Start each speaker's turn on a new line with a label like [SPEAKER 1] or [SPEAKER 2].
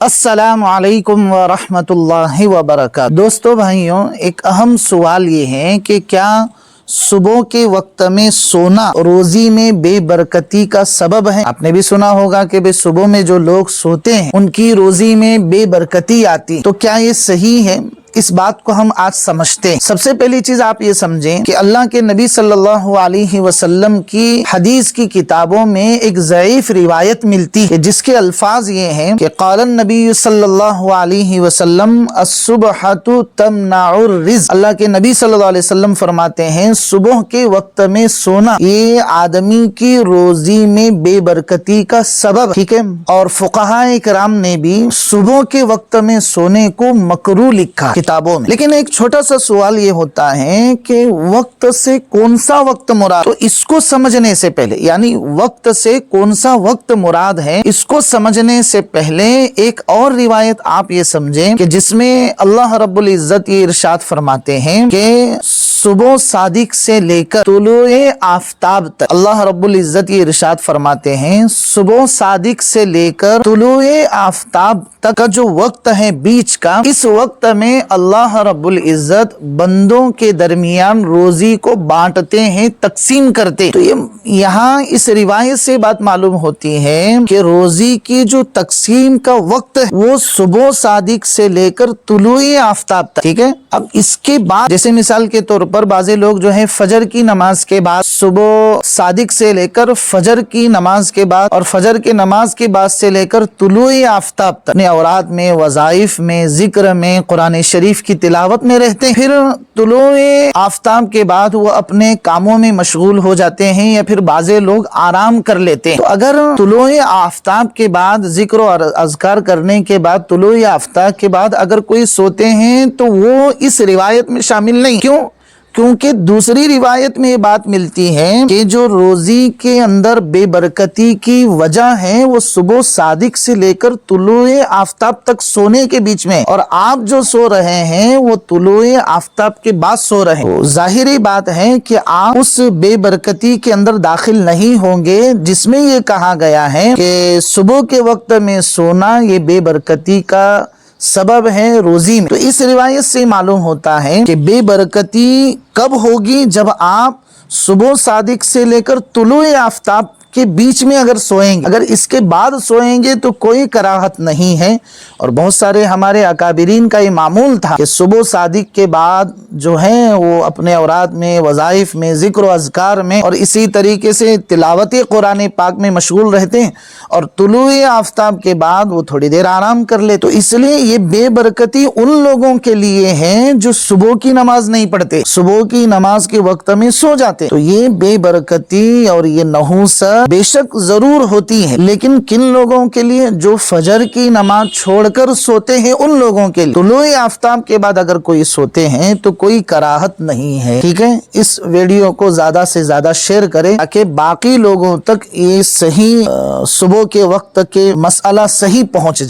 [SPEAKER 1] السلام علیکم ورحمۃ اللہ وبرکاتہ۔ دوستو بھائیوں، ایک اہم سوال یہ ہے کہ کیا صبح کے وقت میں سونا روزی میں بے برکتی کا سبب ہے؟ آپ نے بھی سنا ہوگا کہ صبح میں جو لوگ سوتے ہیں ان کی روزی میں بے برکتی آتی ہے، تو کیا یہ صحیح ہے؟ اس بات کو ہم آج سمجھتے ہیں۔ سب سے پہلی چیز آپ یہ سمجھیں کہ اللہ کے نبی صلی اللہ علیہ وسلم کی حدیث کی کتابوں میں ایک ضعیف روایت ملتی ہے جس کے الفاظ یہ ہیں کہ قال النبی صلی اللہ علیہ وسلم الصبحۃ تمنع الرزق۔ اللہ کے نبی صلی اللہ علیہ وسلم فرماتے ہیں صبح کے وقت میں سونا یہ آدمی کی روزی میں بے برکتی کا سبب، ٹھیک ہے؟ اور فقہاء کرام نے بھی صبح کے وقت میں سونے کو مکروہ لکھا کتابوں میں۔ لیکن ایک چھوٹا سا سوال یہ ہوتا ہے کہ وقت سے کون سا وقت مراد؟ تو اس کو سمجھنے سے پہلے، یعنی وقت سے کون سا وقت مراد ہے، اس کو سمجھنے سے پہلے ایک اور روایت آپ یہ سمجھیں کہ جس میں اللہ رب العزت یہ ارشاد فرماتے ہیں کہ صبح صادق سے لے کر طلوع آفتاب تک، اللہ رب العزت یہ ارشاد فرماتے ہیں صبح صادق سے لے کر طلوع آفتاب تک کا جو وقت ہے بیچ کا، اس وقت میں اللہ رب العزت بندوں کے درمیان روزی کو بانٹتے ہیں، تقسیم کرتے۔ تو یہاں اس روایت سے بات معلوم ہوتی ہے کہ روزی کی جو تقسیم کا وقت ہے وہ صبح صادق سے لے کر طلوع آفتاب تک، ٹھیک ہے؟ اب اس کے بعد جیسے مثال کے طور پر بعض لوگ جو ہے فجر کی نماز کے بعد، صبح صادق سے لے کر فجر کی نماز کے بعد اور فجر کی نماز کے بعد سے لے کر طلوع آفتاب تک اپنے اوراد میں، وظائف میں، ذکر میں، قرآن شریف کی تلاوت میں رہتے ہیں۔ پھر طلوع آفتاب کے بعد وہ اپنے کاموں میں مشغول ہو جاتے ہیں یا پھر بعض لوگ آرام کر لیتے ہیں۔ تو اگر طلوع آفتاب کے بعد ذکر و اذکار کرنے کے بعد، طلوع آفتاب کے بعد اگر کوئی سوتے ہیں تو وہ اس روایت میں شامل نہیں۔ کیوں؟ کیونکہ دوسری روایت میں یہ بات ملتی ہے کہ جو روزی کے اندر بے برکتی کی وجہ ہے وہ صبح صادق سے لے کر طلوع آفتاب تک سونے کے بیچ میں، اور آپ جو سو رہے ہیں وہ طلوع آفتاب کے بعد سو رہے ہیں۔ ظاہری بات ہے کہ آپ اس بے برکتی کے اندر داخل نہیں ہوں گے جس میں یہ کہا گیا ہے کہ صبح کے وقت میں سونا یہ بے برکتی کا سبب ہے روزی میں۔ تو اس روایت سے معلوم ہوتا ہے کہ بے برکتی کب ہوگی؟ جب آپ صبح صادق سے لے کر طلوع آفتاب کے بیچ میں اگر سوئیں گے۔ اگر اس کے بعد سوئیں گے تو کوئی کراہت نہیں ہے، اور بہت سارے ہمارے اکابرین کا یہ معمول تھا کہ صبح صادق کے بعد جو ہیں وہ اپنے اوراد میں، وظائف میں، ذکر و اذکار میں اور اسی طریقے سے تلاوت قرآن پاک میں مشغول رہتے ہیں، اور طلوع آفتاب کے بعد وہ تھوڑی دیر آرام کر لے۔ تو اس لیے یہ بے برکتی ان لوگوں کے لیے ہے جو صبح کی نماز نہیں پڑھتے، صبح کی نماز کے وقت میں سو جاتے۔ تو یہ بے برکتی اور یہ نحوست بے شک ضرور ہوتی ہے، لیکن کن لوگوں کے لیے؟ جو فجر کی نماز چھوڑ کر سوتے ہیں ان لوگوں کے لیے۔ طلوع آفتاب کے بعد اگر کوئی سوتے ہیں تو کوئی کراہت نہیں ہے، ٹھیک ہے؟ اس ویڈیو کو زیادہ سے زیادہ شیئر کریں تاکہ باقی لوگوں تک یہ صحیح صبح کے وقت کے مسئلہ صحیح پہنچ جائے۔